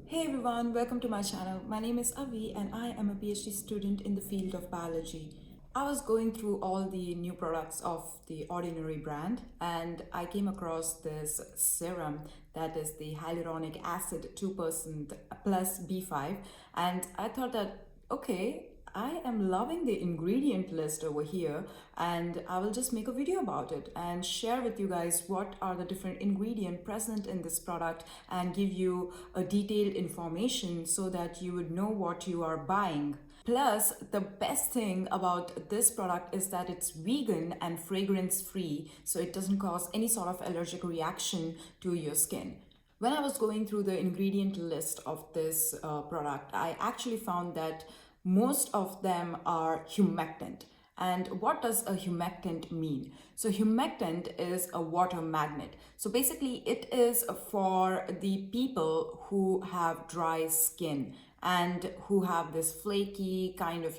Hey everyone, welcome to my channel. My name is Avi and I am a PhD student in the field of biology. I was going through all the new products of the Ordinary brand and I came across this serum that is the hyaluronic acid 2% plus B5, and I thought that okay, I am loving the ingredient list over here and I will just make a video about it and share with you guys what are the different ingredients present in this product and give you a detailed information so that you would know what you are buying. Plus, the best thing about this product is that it's vegan and fragrance free, so it doesn't cause any sort of allergic reaction to your skin. When I was going through the ingredient list of this product, I actually found that most of them are humectant. And what does a humectant mean? So humectant is a water magnet. So basically it is for the people who have dry skin and who have this flaky kind of,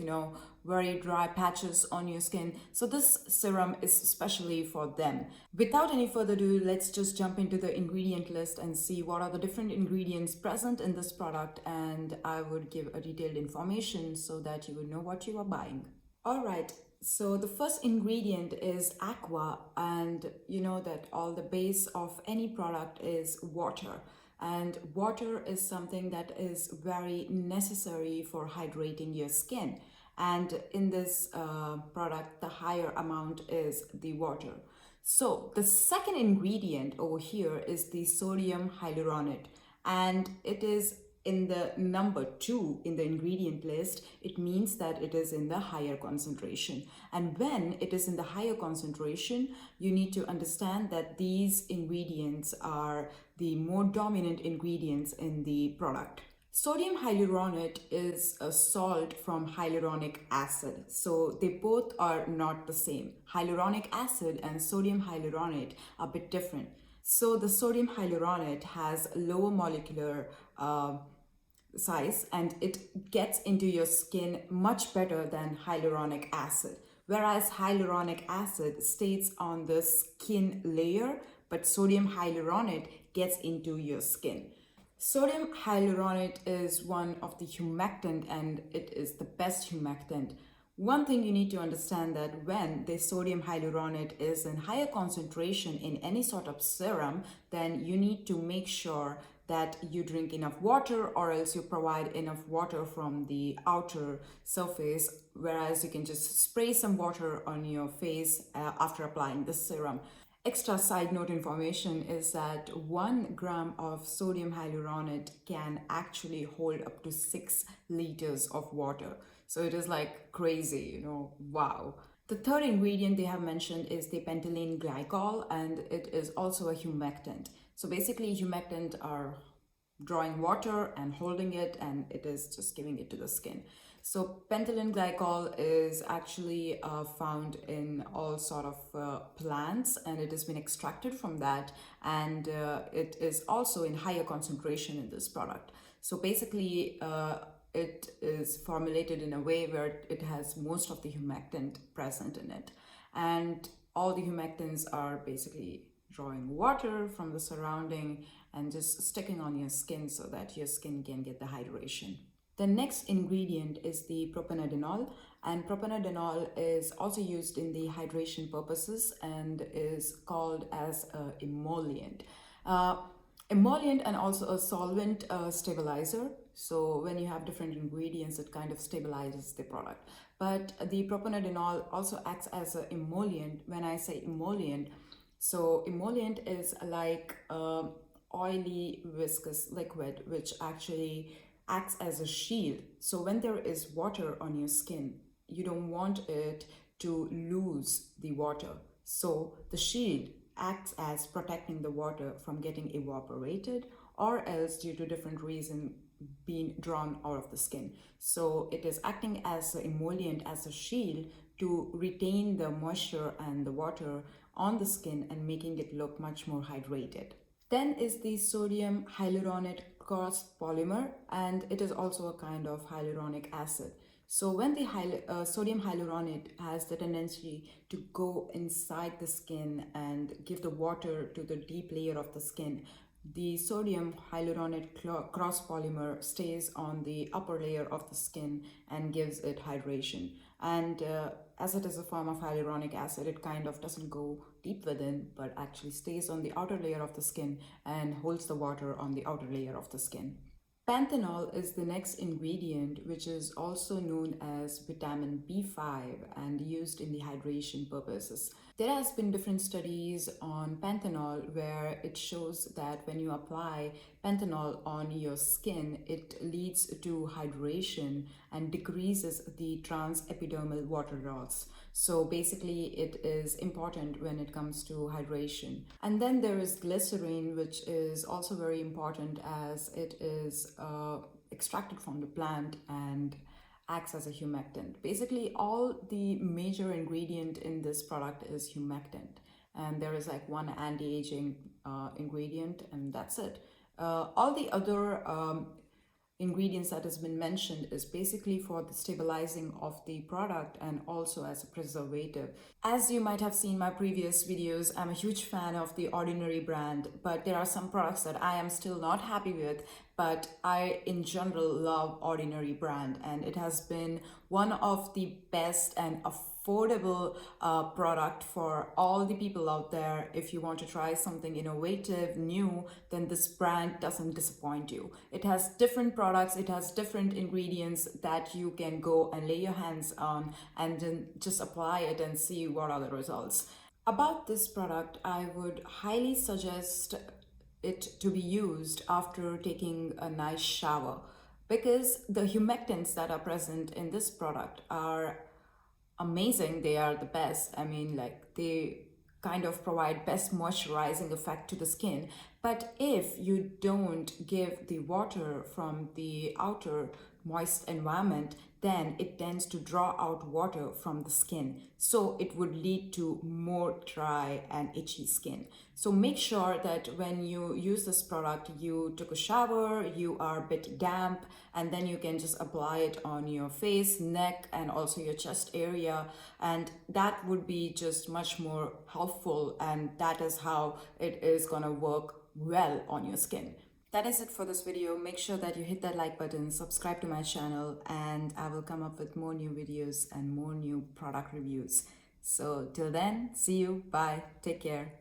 very dry patches on your skin. So this serum is especially for them. Without any further ado, let's just jump into the ingredient list and see what are the different ingredients present in this product, and I would give a detailed information so that you would know what you are buying. All right, so the first ingredient is Aqua, and you know that all the base of any product is water. And water is something that is very necessary for hydrating your skin. And in this product, the higher amount is the water. So the second ingredient over here is the sodium hyaluronate, and it is in the number 2 in the ingredient list. It means that it is in the higher concentration. And when it is in the higher concentration, you need to understand that these ingredients are the more dominant ingredients in the product. Sodium hyaluronate is a salt from hyaluronic acid. So they both are not the same. Hyaluronic acid and sodium hyaluronate are a bit different. So the sodium hyaluronate has lower molecular size and it gets into your skin much better than hyaluronic acid. Whereas hyaluronic acid stays on the skin layer, but sodium hyaluronate gets into your skin. Sodium hyaluronate is one of the humectant and it is the best humectant. One thing you need to understand that when the sodium hyaluronate is in higher concentration in any sort of serum, then you need to make sure that you drink enough water, or else you provide enough water from the outer surface, whereas you can just spray some water on your face after applying the serum. Extra side note information is that 1 gram of sodium hyaluronate can actually hold up to 6 liters of water. So it is like crazy, wow. The third ingredient they have mentioned is the Pantene Glycol, and it is also a humectant. So basically humectant are drawing water and holding it, and it is just giving it to the skin. So Pantene Glycol is actually found in all sort of plants, and it has been extracted from that, and it is also in higher concentration in this product. So basically it is formulated in a way where it has most of the humectant present in it, and all the humectants are basically drawing water from the surrounding and just sticking on your skin so that your skin can get the hydration. The next ingredient is the propanediol, and propanediol is also used in the hydration purposes and is called as an emollient. Emollient and also a solvent stabilizer. So when you have different ingredients, it kind of stabilizes the product. But the propanediol also acts as an emollient. When I say emollient, so emollient is like oily viscous liquid which actually acts as a shield. So when there is water on your skin, you don't want it to lose the water. So the shield acts as protecting the water from getting evaporated or else due to different reason being drawn out of the skin. So it is acting as an emollient, as a shield to retain the moisture and the water on the skin and making it look much more hydrated. Then is the sodium hyaluronate cross polymer, and it is also a kind of hyaluronic acid. So when the sodium hyaluronate has the tendency to go inside the skin and give the water to the deep layer of the skin, the sodium hyaluronic cross polymer stays on the upper layer of the skin and gives it hydration. And as it is a form of hyaluronic acid, it kind of doesn't go deep within, but actually stays on the outer layer of the skin and holds the water on the outer layer of the skin. Panthenol is the next ingredient, which is also known as vitamin B5 and used in the hydration purposes. There has been different studies on panthenol where it shows that when you apply panthenol on your skin, it leads to hydration and decreases the transepidermal water loss. So basically, it is important when it comes to hydration. And then there is glycerin, which is also very important as it is extracted from the plant and acts as a humectant. Basically, all the major ingredient in this product is humectant. And there is like one anti-aging ingredient, and that's it. All the other ingredients that has been mentioned is basically for the stabilizing of the product and also as a preservative. As you might have seen my previous videos, I'm a huge fan of the Ordinary brand, but there are some products that I am still not happy with, but I in general love Ordinary brand, and it has been one of the best and affordable product for all the people out there. If you want to try something innovative, new, then this brand doesn't disappoint you. It has different products, it has different ingredients that you can go and lay your hands on and then just apply it and see what are the results. About this product, I would highly suggest it to be used after taking a nice shower, because the humectants that are present in this product are amazing. They are the best. I mean, like, they kind of provide best moisturizing effect to the skin. But if you don't give the water from the outer moist environment, then it tends to draw out water from the skin. So it would lead to more dry and itchy skin. So make sure that when you use this product, you took a shower, you are a bit damp, and then you can just apply it on your face, neck, and also your chest area. And that would be just much more helpful, and that is how it is gonna work well on your skin. That is it for this video. Make sure that you hit that like button, subscribe to my channel, and I will come up with more new videos and more new product reviews. So till then, see you, bye, take care.